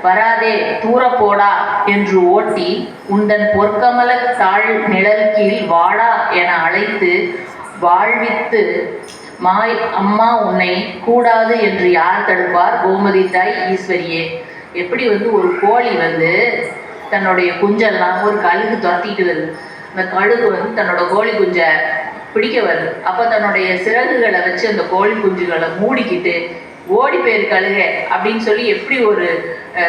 வராதே தூரப்போடா என்று ஓட்டி உந்தன் பொற்கமல தாழ் நிழல் கீழ் வாடா என அழைத்து வாழ்வித்து மாய் அம்மா உன்னை கூடாது என்று யார் தடுப்பார், கோமதி தாய் ஈஸ்வரியே. எப்படி வந்து ஒரு கோழி வந்து தன்னுடைய குஞ்செல்லாம் ஒரு கழுகு துரத்திட்டு வருது, அந்த கழுகு வந்து தன்னோட கோழி குஞ்சை பிடிக்க வருது. அப்போ தன்னுடைய சிறகுகளை வச்சு அந்த கோழி குஞ்சுகளை மூடிக்கிட்டு ஓடி போயிரு கழுகை அப்படின்னு சொல்லி எப்படி ஒரு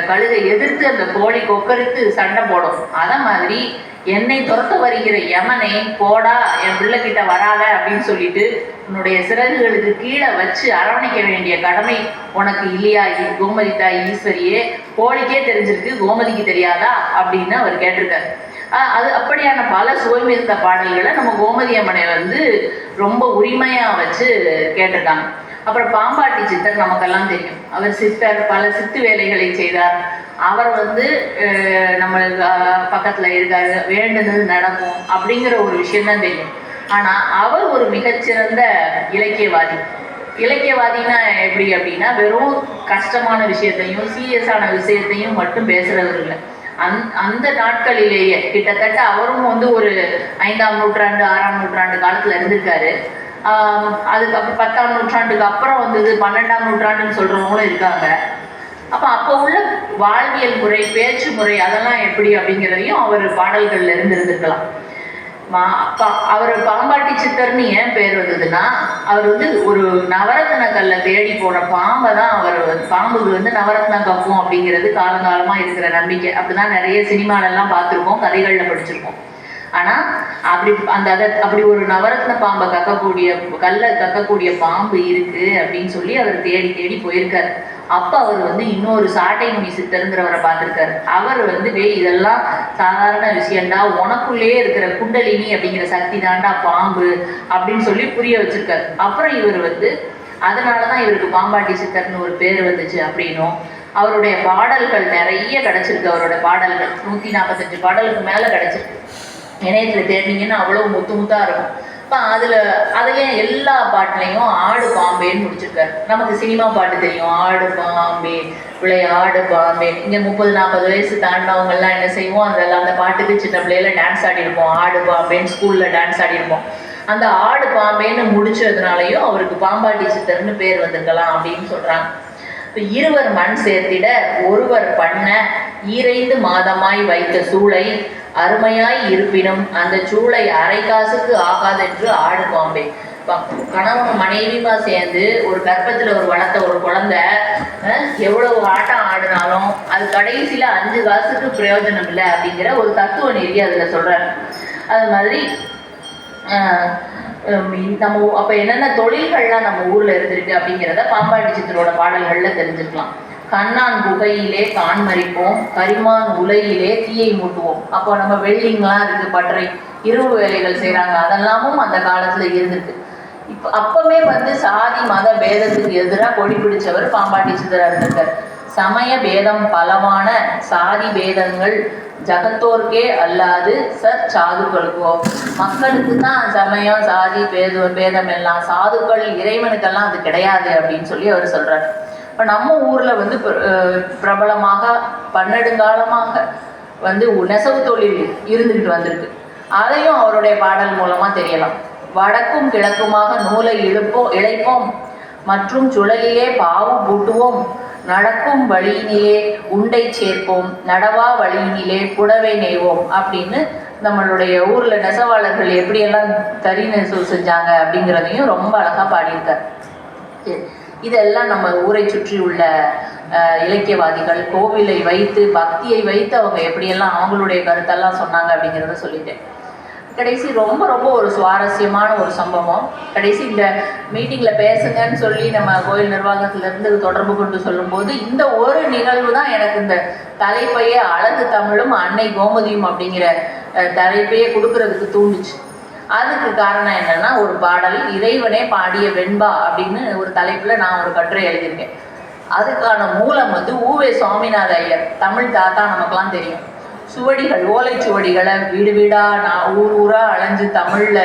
கழுகை எதிர்த்து அந்த கோழி கொக்கரித்து சண்டை போடும். அதை மாதிரி என்னை துரத்த வருகிற யமனை போடா, என் பிள்ளைகிட்ட வராத அப்படின்னு சொல்லிட்டு உன்னுடைய சிறகுகளுக்கு கீழே வச்சு அரவணைக்க வேண்டிய கடமை உனக்கு இல்லையா கோமதி தாய் ஈஸ்வரியே? கோழிக்கே தெரிஞ்சிருக்கு, கோமதிக்கு தெரியாதா அப்படின்னு அவர் கேட்டிருக்காரு. அது அப்படியான பல சுவை மிகுந்த பாடல்களை நம்ம கோமதி அம்மனை வந்து ரொம்ப உரிமையாக வச்சு கேட்டிருக்காங்க. அப்புறம் பாம்பாட்டி சித்தர் நமக்கெல்லாம் தெரியும். அவர் சித்தர், பல சித்து வேலைகளை செய்தார். அவர் வந்து நம்மளுக்கு பக்கத்தில் இருக்காரு, வேண்டுனது நடக்கும் அப்படிங்கிற ஒரு விஷயம்தான் தெரியும். ஆனால் அவர் ஒரு மிகச்சிறந்த இலக்கியவாதி. இலக்கியவாதின்னா எப்படி அப்படின்னா, வெறும் கஷ்டமான விஷயத்தையும் சீரியஸான விஷயத்தையும் மட்டும் பேசுகிறவர் இல்லை. அந்த நாட்களிலேயே கிட்டத்தட்ட அவரும் வந்து ஒரு 5ஆம் நூற்றாண்டு 6ஆம் நூற்றாண்டு காலத்தில் இருந்திருக்காரு. அதுக்கப்புறம் 10ஆம் நூற்றாண்டுக்கு அப்புறம் வந்தது 12ஆம் நூற்றாண்டுன்னு சொல்கிறவங்களும் இருக்காங்க. அப்போ உள்ள வாழ்வியல் முறை, பேச்சு முறை அதெல்லாம் எப்படி அப்படிங்கிறதையும் அவர் பாடல்கள்ல இருந்திருக்கலாம். அவர் பாம்பாட்டி சித்தர்னு ஏன் பேர் வந்ததுன்னா, அவர் வந்து ஒரு நவரத்ன கல்ல தேடி போன பாம்பை தான் அவர் பாம்புக்கு வந்து நவரத்ன கப்பும் அப்படிங்கிறது காலங்காலமாக இருக்கிற நம்பிக்கை. அப்படிதான் நிறைய சினிமாலெல்லாம் பார்த்துருக்கோம், கதைகளில் படிச்சிருக்கோம். ஆனால் அப்படி ஒரு நவரத்ன பாம்பை கக்கக்கூடிய பாம்பு இருக்கு அப்படின்னு சொல்லி அவர் தேடி தேடி போயிருக்காரு. அப்போ அவர் வந்து இன்னொரு சாட்டை முனி சித்தருங்கிறவரை பார்த்துருக்காரு. அவர் வந்து இதெல்லாம் சாதாரண விஷயம்டா, உனக்குள்ளேயே இருக்கிற குண்டலினி அப்படிங்கிற சக்தி தாண்டா பாம்பு அப்படின்னு சொல்லி புரிய வச்சிருக்காரு. அப்புறம் இவர் வந்து அதனால தான் இவருக்கு பாம்பாட்டி சித்தர்னு ஒரு பேர் வந்துச்சு அப்படின்னும், அவருடைய பாடல்கள் நிறைய கிடச்சிருக்கு. அவரோட பாடல்கள் 145 பாடலுக்கு மேலே கிடச்சிருக்கு. இணையத்தில் தேடினீங்கன்னா அவ்வளோ முத்து முத்தாக இருக்கும். இப்போ அதுலேயும் எல்லா பாட்டுலையும் ஆடு பாம்பேன்னு முடிச்சிருக்காரு. நமக்கு சினிமா பாட்டு தெரியும், ஆடு பாம்பே விளையாடு பாம்பே. இங்கே 30-40 வயசு தாண்டினவங்கெல்லாம் என்ன செய்வோம், அந்த பாட்டுக்கு சின்ன பிள்ளையில டான்ஸ் ஆடிருப்போம். ஆடு பாம்பேன்னு ஸ்கூலில் டான்ஸ் ஆடிருப்போம். அந்த ஆடு பாம்பேன்னு முடிச்சதுனாலையும் அவருக்கு பாம்பாட்டி சித்தர்னு பேர் வந்திருக்கலாம் அப்படின்னு சொல்கிறாங்க. இப்போ இருவர் மண் சேர்த்திட ஒருவர் பண்ண ஈரைந்து மாதமாய் வைத்த சூளை அருமையாய் இருப்பினும் அந்த சூளை அரை காசுக்கு ஆகாதென்று ஆடு பாம்பே. கணவன் மனைவியுமா சேர்ந்து ஒரு கர்ப்பத்தில் ஒரு வளர்த்த ஒரு குழந்தை எவ்வளவு ஆட்டம் ஆடினாலும் அது கடைசியில் 5 காசுக்கு பிரயோஜனம் இல்லை அப்படிங்கிற ஒரு தத்துவ நெறி அதில் சொல்கிறாங்க. அது மாதிரி நம்ம அப்போ என்னென்ன தொழில்கள்லாம் நம்ம ஊரில் இருந்திருக்கு அப்படிங்கிறத பாம்பாட்டி சித்தரோட பாடல்களில் தெரிஞ்சுக்கலாம். கண்ணான் குகையிலே கான்மரிப்போம், கரிமான் உலையிலே தீயை மூட்டுவோம். அப்போ நம்ம வெல்டிங்லாம் இருக்குது, பட்டறை இரவு வேலைகள் செய்கிறாங்க, அதெல்லாமும் அந்த காலத்தில் இருந்திருக்கு. இப்போ அப்போவே வந்து சாதி மத பேதத்துக்கு எதிராக கொடி பிடிச்சவர் பாம்பாட்டி சித்தராக இருந்திருக்கார். சமய பேதம் பலமான சாதி பேதங்கள் ஜகத்தோர்க்கே அல்லாது சாதுக்களுக்கோ, மக்களுக்கு தான் சமயம் சாதி பேதம் எல்லாம், சாதுக்கள் இறைவனுக்கெல்லாம் அது கிடையாது அப்படின்னு சொல்லி அவர் சொல்கிறார். இப்போ நம்ம ஊரில் வந்து பிரபலமாக பன்னெடுங்காலமாக வந்து நெசவு தொழில் இருந்துக்கிட்டு வந்திருக்கு. அதையும் அவருடைய பாடல் மூலமாக தெரியலாம். வடக்கும் கிழக்குமாக நூலை இழைப்போம் மற்றும் சுழலிலே பாவு பூட்டுவோம், நடக்கும் வழியினிலே உண்டை சேர்ப்போம், நடவா வழியினிலே புடவை நெய்வோம் அப்படின்னு நம்மளுடைய ஊரில் நெசவாளர்கள் எப்படியெல்லாம் தறி நெசவு செஞ்சாங்க அப்படிங்கிறதையும் ரொம்ப அழகாக பாடியிருக்கார். இதெல்லாம் நம்ம ஊரை சுற்றி உள்ள இலக்கியவாதிகள் கோவிலை வைத்து பக்தியை வைத்து அவங்க எப்படியெல்லாம் அவங்களுடைய கருத்தெல்லாம் சொன்னாங்க அப்படிங்கிறத சொல்லிட்டேன். கடைசி ரொம்ப ரொம்ப ஒரு சுவாரஸ்யமான ஒரு சம்பவம். கடைசி இந்த மீட்டிங்கில் பேசுங்கன்னு சொல்லி நம்ம கோயில் நிர்வாகத்திலேருந்து தொடர்பு கொண்டு சொல்லும்போது இந்த ஒரு நிகழ்வு தான் எனக்கு இந்த தலைப்பையே அழகு தமிழும் அன்னை கோமதியும் அப்படிங்கிற தலைப்பையே கொடுக்கறதுக்கு தூண்டுச்சு. அதுக்கு காரணம் என்னன்னா, ஒரு பாடல் இறைவனே பாடிய வெண்பா அப்படின்னு ஒரு தலைப்பில் நான் ஒரு கட்டுரை எழுதியிருக்கேன். அதுக்கான மூலம் வந்து ஊவே சுவாமிநாத ஐயர், தமிழ் தாத்தா நமக்கெல்லாம் தெரியும். சுவடிகள், ஓலைச்சுவடிகளை வீடு வீடாக ஊர் ஊராக அலைஞ்சு தமிழில்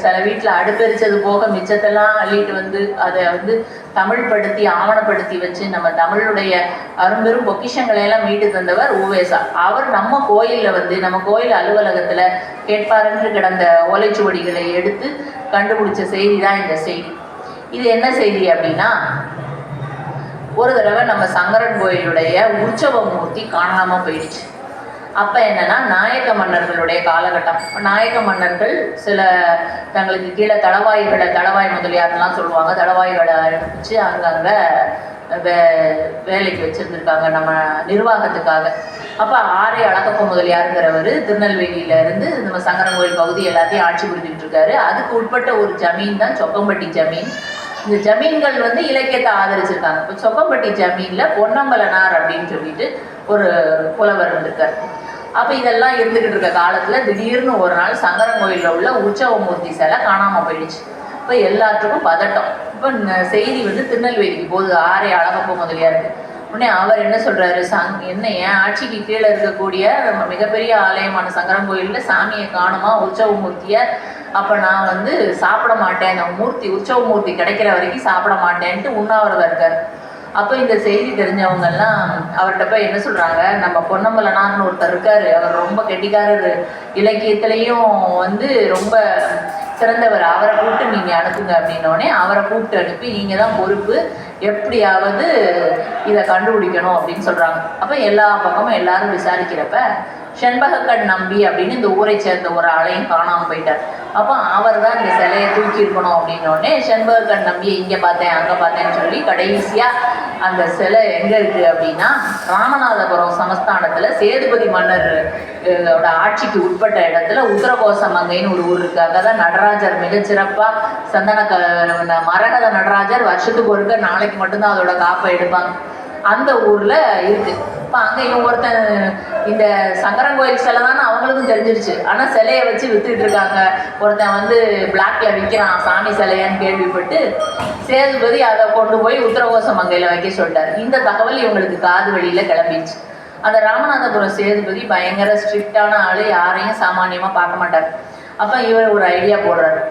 சில வீட்டில் அடுப்பெரிச்சது போக மிச்சத்தெல்லாம் அள்ளிட்டு வந்து அதை வந்து தமிழ் படுத்தி ஆவணப்படுத்தி வச்சு நம்ம தமிழுடைய அரும்பெரும் பொக்கிஷங்களையெல்லாம் மீட்டு தந்தவர் ஊவேசா. அவர் நம்ம கோயிலில் வந்து நம்ம கோயில் அலுவலகத்தில் கேட்பாரென்று கிடந்த ஓலைச்சுவடிகளை எடுத்து கண்டுபிடிச்ச செய்தி தான் இந்த செய்தி. இது என்ன செய்தி அப்படின்னா, ஒரு தடவை நம்ம சங்கரன் கோயிலுடைய உற்சவ மூர்த்தி காணாமல் போயிடுச்சு. அப்போ என்னென்னா, நாயக்க மன்னர்களுடைய காலகட்டம். நாயக்க மன்னர்கள் சில தங்களுக்கு கீழே தளவாய் முதலியார்லாம் சொல்லுவாங்க, தளவாய்களை வச்சு அங்கங்கே வேலைக்கு வச்சுருந்துருக்காங்க நம்ம நிர்வாகத்துக்காக. அப்போ ஆரே அழகப்ப முதலியாருங்கிறவர் திருநெல்வேலியிலேருந்து நம்ம சங்கரன் கோயில் பகுதி எல்லாத்தையும் ஆட்சி புரிஞ்சுட்டு இருக்காரு. அதுக்கு உட்பட்ட ஒரு ஜமீன் தான் சொக்கம்பட்டி ஜமீன். இந்த ஜமீன்கள் வந்து இலக்கியத்தை ஆதரிச்சிருக்காங்க. இப்போ சொக்கம்பட்டி ஜமீனில் பொன்னம்பலனார் அப்படின்னு சொல்லிட்டு ஒரு புலவர் இருந்திருக்கார். அப்போ இதெல்லாம் இருந்துக்கிட்டு இருக்க காலத்தில் திடீர்னு ஒரு நாள் சங்கரன் கோயிலில் உள்ள உற்சவமூர்த்தி சிலை காணாமல் போயிடுச்சு. இப்போ எல்லாத்துக்கும் பதட்டம். இப்போ செய்தி வந்து திருநெல்வேலிக்கு போகுது, ஆரே அழகப்ப முதலியாருக்கு. உடனே அவர் என்ன சொல்கிறாரு, என்ன என் ஆட்சிக்கு கீழே இருக்கக்கூடிய நம்ம மிகப்பெரிய ஆலயமான சங்கரன் கோயிலில் சாமியை காணுமா, உற்சவ மூர்த்தியை, அப்போ நான் வந்து சாப்பிட மாட்டேன், அந்த மூர்த்தி உற்சவ மூர்த்தி கிடைக்கிற வரைக்கும் சாப்பிட மாட்டேன்ட்டு உண்ணாவிரதம் இருக்கார். அப்போ இந்த செய்தி தெரிஞ்சவங்கெல்லாம் அவர்கிட்ட போய் என்ன சொல்கிறாங்க, நம்ம பொன்னம்பலனார்னு ஒருத்தர் இருக்கார், அவர் ரொம்ப கெட்டிக்காரர், இலக்கியத்துலேயும் வந்து ரொம்ப சிறந்தவர், அவரை கூப்பிட்டு நீங்கள் அனுப்புங்க அப்படின்னோடனே அவரை கூப்பிட்டு அனுப்பி நீங்கள் தான் பொறுப்பு, எப்படியாவது இதை கண்டுபிடிக்கணும் அப்படின்னு சொல்கிறாங்க. அப்போ எல்லா பக்கமும் எல்லாரும் விசாரிக்கிறப்ப செண்பகக்கண் நம்பி அப்படின்னு இந்த ஊரை சேர்ந்த ஒரு ஆளையும் காணாமல் போயிட்டார். அப்போ அவர் தான் இந்த சிலையை தூக்கி இருக்கணும் அப்படின்னோடனே செண்பகக்கண் நம்பியை இங்கே பார்த்தேன் அங்கே பார்த்தேன்னு சொல்லி கடைசியாக அந்த சிலை எங்கே இருக்குது அப்படின்னா ராமநாதபுரம் சமஸ்தானத்தில் சேதுபதி மன்னர் ஆட்சிக்கு உட்பட்ட இடத்துல உத்தரகோசமங்கைன்னு ஒரு ஊர் இருக்குது. அங்கே தான் நடராஜர் மிகச்சிறப்பாக மரகத நடராஜர் வருஷத்துக்கு ஒருக்க நாளைக்கு மட்டும்தான் அதோட காப்பை எடுப்பாங்க. அந்த ஊரில் இருக்குது. இப்போ அங்கே இவன் ஒருத்தன் இந்த சங்கரன் கோயில் சிலை தானே அவங்களுக்கும் தெரிஞ்சிருச்சு. ஆனால் சிலையை வச்சு விற்றுக்கிட்டு இருக்காங்க, ஒருத்தன் வந்து பிளாக்ல விற்கிறான் சாமி சிலையான்னு கேள்விப்பட்டு சேதுபதி அதை கொண்டு போய் உத்தரகோசமங்கையில் வைக்க சொல்லிட்டார். இந்த தகவல் இவங்களுக்கு காது வழியில் கிளம்பிடுச்சு. அந்த ராமநாதபுரம் சேதுபதி பயங்கர ஸ்ட்ரிக்டான ஆள், யாரையும் சாமானியமாக பார்க்க மாட்டார். அப்போ இவர் ஒரு ஐடியா போடுறாரு,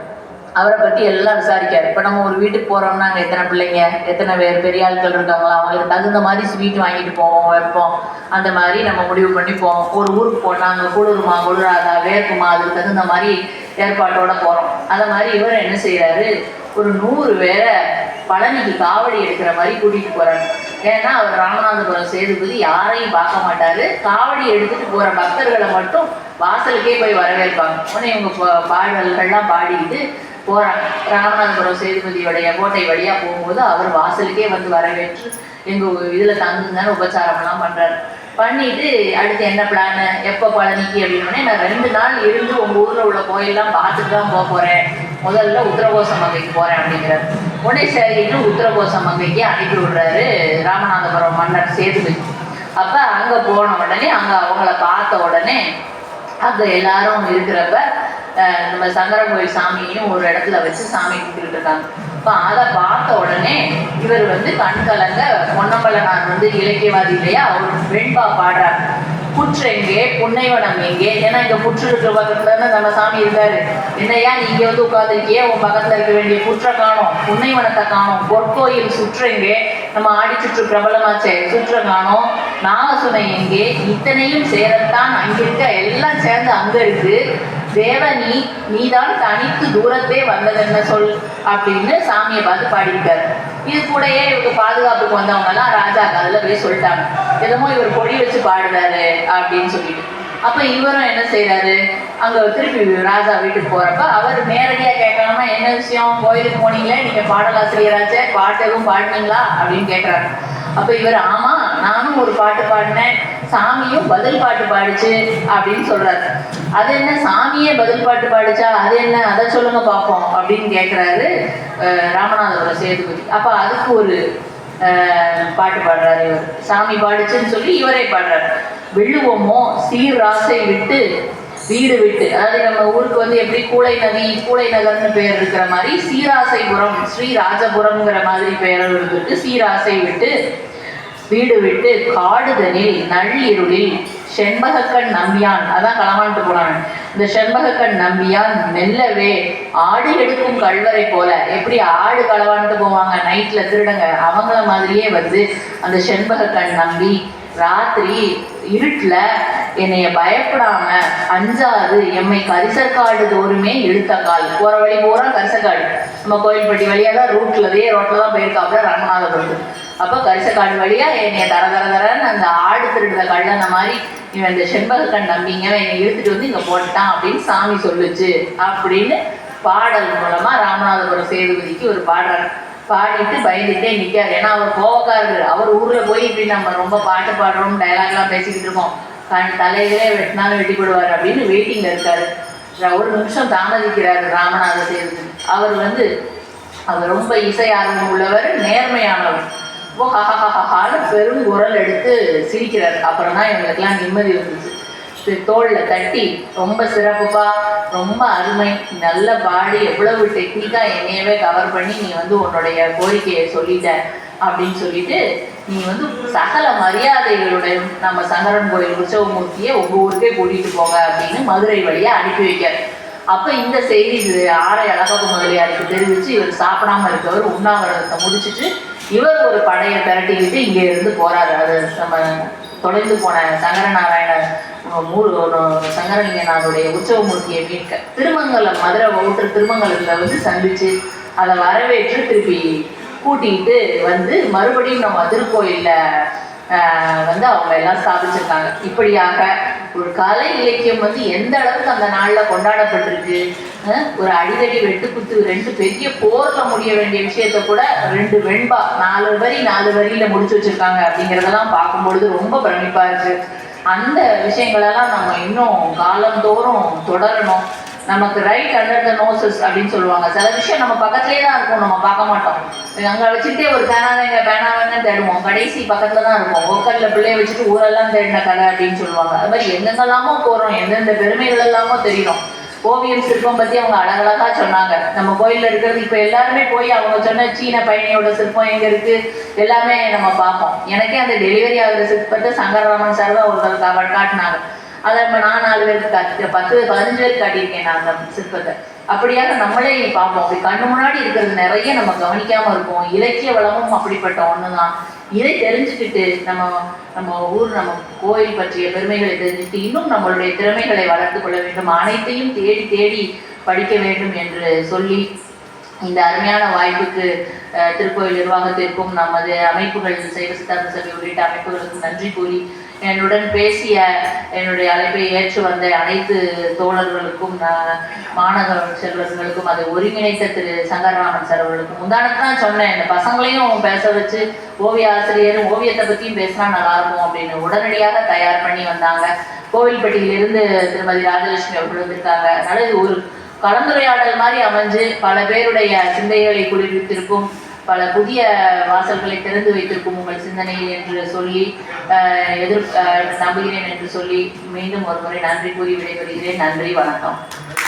அவரை பற்றி எல்லாம் விசாரிக்காரு. இப்போ நம்ம ஒரு வீட்டுக்கு போகிறோம்னா அங்கே எத்தனை பிள்ளைங்க, எத்தனை பேர் பெரிய ஆட்கள் இருக்காங்களா, அவங்களுக்கு தகுந்த மாதிரி ஸ்வீட் வாங்கிட்டு போவோம், வைப்போம், அந்த மாதிரி நம்ம முடிவு பண்ணி போவோம். ஒரு ஊருக்கு போனால் அங்கே குளிருமா குளிராதா வேர்க்குமா, அதுக்கு தகுந்த மாதிரி ஏற்பாட்டோடு போகிறோம். அதை மாதிரி இவர் என்ன செய்கிறாரு, ஒரு 100 பேரை பழனிக்கு காவடி எடுக்கிற மாதிரி கூட்டிகிட்டு போகிறாரு. ஏன்னா அவர் ராமநாதபுரம் சேதுபதி யாரையும் பார்க்க மாட்டார், காவடி எடுத்துகிட்டு போகிற பக்தர்களை மட்டும் வாசலுக்கே போய் வரவேற்பாங்க. உடனே இவங்க பாடல்கள்லாம் பாடிக்கிட்டு போகிறாங்க. ராமநாதபுரம் சேதுபதியோடைய கோட்டை வழியாக போகும்போது அவர் வாசலுக்கே வந்து வரவேற்று எங்கள் இதில் தங்குங்கன்னு உபச்சாரம்லாம் பண்ணுறாரு. பண்ணிவிட்டு அடுத்து என்ன பிளானு, எப்போ பழனிக்கு அப்படின்னோடனே நான் 2 நாள் இருந்து உங்கள் ஊரில் உள்ள கோயிலெலாம் பார்த்துட்டு தான் போக போகிறேன், முதல்ல உத்தரகோசமங்கைக்கு போகிறேன் அப்படிங்கிறார். உடனே சரின்னு உத்தரகோசமங்கைக்கு அனுப்பி விடுறாரு ராமநாதபுரம் மன்னர் சேதுபதி. அப்போ அங்கே போன உடனே அங்கே அவங்கள பார்த்த உடனே அங்கே எல்லாரும் இருக்கிறப்ப நம்ம சங்கரன் கோயில் சாமியையும் ஒரு இடத்துல வச்சு சாமி கும்பிட்டு இருக்காங்க. இப்போ அதை பார்த்த உடனே இவர் வந்து கண் கலங்க, பொன்னம்பலனார் வந்து இலக்கியவாதி இல்லையா, அவர் வெண்பா பாடுறார், புற்று எங்கே புன்னைவனம் எங்கே. ஏன்னா இங்கே புற்று இருக்கிற பக்கத்துல தானே நம்ம சாமி இருக்காரு. என்னையா நீங்க வந்து உட்காந்துருக்கியே, உன் பக்கத்துல இருக்க வேண்டிய புற்றை காணும், புன்னைவனத்தை காணும், பொற்கோயில் சுற்றெங்கே, நம்ம ஆடி சுற்று பிரபலமாச்சே சுற்ற காணும், நாகசுனை எங்கே, இத்தனையும் சேரத்தான் அங்கிருக்க எல்லாம் சேர்ந்து அங்க இருக்கு, தேவனி நீதான் தனித்து தூரத்தே வந்ததென்ன சொல் அப்படின்னு சாமியை பார்த்து பாடியிருக்காரு. இது கூடயே இவருக்கு பாதுகாப்புக்கு வந்தவங்கெல்லாம் ராஜா காதில் போய் சொல்லிட்டாங்க, என்னமோ இவர் கொடி வச்சு பாடுறாரு அப்படின்னு சொல்லிட்டு. அப்போ இவரும் என்ன செய்யறாரு, அங்கே திருப்பி ராஜா வீட்டுக்கு போகிறப்ப அவர் நேரடியாக கேட்கலாமா, என்ன விஷயம், கோயிலுக்கு போனீங்களே, நீங்கள் பாடலாசிரியராச்சே, பாட்டு எதுவும் பாடினீங்களா அப்படின்னு கேட்குறாரு. அப்போ இவர் ஆமாம் நானும் ஒரு பாட்டு பாடினேன், சாமியும் பதில் பாட்டு பாடிச்சு அப்படின்னு சொல்கிறாரு. அது என்ன சாமியே பதில் பாட்டு பாடிச்சா, அது என்ன, அதை சொல்லுங்க பார்ப்போம் அப்படின்னு கேட்குறாரு ராமநாதபுரம் சேதுபதி. அப்போ அதுக்கு ஒரு பாட்டு பாடுறாரு இவர், சாமி பாடிச்சுன்னு சொல்லி இவரே பாடுறாரு. வெள்ளுவோமோ சீராசை விட்டு வீடு விட்டு, அதாவது நம்ம ஊருக்கு வந்து எப்படி கூளை நதி கூளை நகர்னு பேர் இருக்கிற மாதிரி சீராசைபுரம் ஸ்ரீராஜபுரம்ங்கிற மாதிரி பேர் இருக்கு. சீராசை விட்டு வீடு விட்டு காடுதனில் நள்ளிருளில் செண்பகக்கண் நம்பியான், அதான் களவாண்டு போனான், இந்த செண்பகக்கண் நம்பியான் மெல்லவே ஆடு எடுக்கும் கல்வரை போல, எப்படி ஆடு களவாண்டு போவாங்க நைட்ல திருடங்க, அவங்கள மாதிரியே வந்து அந்த செண்பகக்கண் நம்பி ராத்திரி இருட்டில் என்னைய பயப்படாம அஞ்சாது எம்மை கரிசற்காடு தோறுமே இழுத்த கால், போற வழி பூரா கரிசக்காடு, நம்ம கோயில்பட்டி வழியாக தான் ரோட்டில் தான் போயிருக்காப்புல ராமநாதபுரத்துக்கு. அப்போ கரிசக்காடு வழியா என்னைய தரன்னு அந்த ஆடு திருடுற கள்ளன மாதிரி இவன் இந்த செண்பகக்கண் நம்பிங்க என்னை இழுத்துட்டு வந்து இங்கே போட்டான் அப்படின்னு சாமி சொல்லுச்சு அப்படின்னு பாடல் மூலமா ராமநாதபுரம் சேதுபதிக்கு ஒரு பாடுறாரு. பாடிட்டு பயந்துட்டே நிற்காரு, ஏன்னா அவர் கோவக்காரரு. அவர் ஊரில் போய் இப்படி நம்ம ரொம்ப பாட்டு பாடுறோம் டைலாக்லாம் பேசிக்கிட்டு இருக்கோம், தலையிலே வெட்டினாலும் வெட்டி போடுவார் அப்படின்னு வெயிட்டிங்கில் இருக்காரு. ஒரு நிமிஷம் தாமதிக்கிறாரு ராமநாத சேதுபதி. அவர் ரொம்ப இசை ஆர்வம் உள்ளவர், நேர்மையானவர். ஹஹஹஹான்னு பெரும் குரல் எடுத்து சிரிக்கிறார். அப்புறம் தான் இவங்களுக்கெல்லாம் நிம்மதி வந்துச்சு. தோளில் தட்டி ரொம்ப சிறப்புப்பா, ரொம்ப அருமை, நல்ல பாடி, எவ்வளவு டெக்னிக்காக என்னையவே கவர் பண்ணி நீ வந்து உன்னுடைய கோரிக்கையை சொல்லிட்ட அப்படின்னு சொல்லிட்டு நீ வந்து சகல மரியாதைகளுடைய நம்ம சங்கரன் கோயில் உற்சவமூர்த்தியை உங்கள் ஊருக்கே கூட்டிகிட்டு போங்க அப்படின்னு மதுரை வழியாக அனுப்பி வைக்க. அப்போ இந்த செய்தி ஆரை அழகப்ப முதலியாருக்கு தெரிவித்து இவர் சாப்பிடாமல் இருக்கவர் உண்ணாவிரதத்தை முடிச்சுட்டு இவர் ஒரு படையை திரட்டிக்கிட்டு இங்கே இருந்து போகிறாரு. அது நம்ம தொலைந்து போன சங்கரநாராயண சங்கரலிங்கனாருடைய உற்சவமூர்த்தியை மீட்க திருமங்கலம் மதுரை ஓட்டு திருமங்கலத்தில் வந்து சந்தித்து அதை வரவேற்று திருப்பி கூட்டிகிட்டு வந்து மறுபடியும் நம்ம திருக்கோயிலில் வந்து அவங்க எல்லாம் ஸ்தாபிச்சிருக்காங்க. இப்படியாக ஒரு கலை இலக்கியம் வந்து எந்த அளவுக்கு அந்த நாளில் கொண்டாடப்பட்டிருக்கு. ஒரு அடிதடி வெட்டுக்குத்து 2 பெரிய போரில் முடிய வேண்டிய விஷயத்த கூட 2 வெண்பா 4 வரியில் முடிச்சு வச்சிருக்காங்க அப்படிங்கிறதெல்லாம் பார்க்கும்பொழுது ரொம்ப பிரமிப்பாக இருக்கு. அந்த விஷயங்களெல்லாம் நம்ம இன்னும் காலந்தோறும் தொடரணும். நமக்கு ரைட் அண்டர் த நோசஸ் அப்படின்னு சொல்லுவாங்க. சில விஷயம் நம்ம பக்கத்துலேயே தான் இருக்கும், நம்ம பார்க்க மாட்டோம். அங்கே வச்சுட்டே ஒரு பேனாவேங்க தேடுவோம், கடைசி பக்கத்தில் தான் இருக்கும். ஒக்கலில் பிள்ளைய வச்சுட்டு ஊரெல்லாம் தேடின கதை அப்படின்னு சொல்லுவாங்க. அது மாதிரி எங்கெங்கெல்லாமோ போகிறோம், எந்தெந்த பெருமைகள் எல்லாமோ தெரியும். ஓவியம் சிற்பம் பற்றி அவங்க அழகழகாக சொன்னாங்க. நம்ம கோயிலில் இருக்கிறது இப்போ எல்லாருமே போய் அவங்க சொன்ன சீன பயணியோட சிற்பம் எங்கே இருக்குது எல்லாமே நம்ம பார்ப்போம். எனக்கே அந்த டெலிவரி ஆகிற சிற்பத்தை சங்கரராமன் சார் தான் ஒருத்தர் காட்டினாங்க. அதை நான் 4 பேருக்கு காட்டிட்டேன், 10-15 பேருக்கு காட்டியிருக்கேன் நான் அந்த சிற்பத்தை. அப்படியாக நம்மளே பார்ப்போம். அப்படி கண்ணு முன்னாடி இருக்கிறது நிறைய நம்ம கவனிக்காமல் இருப்போம். இலக்கிய வளமும் அப்படிப்பட்ட ஒன்று தான். இதை தெரிஞ்சுக்கிட்டு நம்ம ஊர் நம்ம கோயில் பற்றிய பெருமைகளை தெரிஞ்சுக்கிட்டு இன்னும் நம்மளுடைய திறமைகளை வளர்த்து கொள்ள வேண்டும். அனைத்தையும் தேடி தேடி படிக்க வேண்டும் என்று சொல்லி இந்த அருமையான வாய்ப்புக்கு திருக்கோயில் நிர்வாகத்திற்கும் நமது அமைப்புகள் சைவ சித்தாந்த சபை உள்ளிட்ட அமைப்புகளுக்கும் நன்றி கூறி என்னுடன் பேசிய என்னுடைய அழைப்பை ஏற்று வந்த அனைத்து தோழர்களுக்கும் மாணவ செல்வர்களுக்கும் அதை ஒருங்கிணைத்த திரு சங்கரராமன் சார் அவர்களுக்கும் முந்தானத்து தான் சொன்னேன், இந்த பசங்களையும் பேச வச்சு ஓவிய ஆசிரியரும் ஓவியத்தை பற்றியும் பேசினா நல்லாயிருக்கும் அப்படின்னு உடனடியாக தயார் பண்ணி வந்தாங்க. கோவில்பட்டியிலிருந்து திருமதி ராஜலட்சுமி அவர்கள் வந்திருக்காங்க. அதனால் இது ஒரு கலந்துரையாடல் மாதிரி அமைஞ்சு பல பேருடைய சிந்தைகளை குளிர்வித்திருக்கும், பல புதிய வாசல்களை திறந்து வைத்திருக்கும் உங்கள் சிந்தனையில் என்று சொல்லி நம்புகிறேன் என்று சொல்லி மீண்டும் ஒரு முறை நன்றி கூறி விடைபெறுகிறேன். நன்றி, வணக்கம்.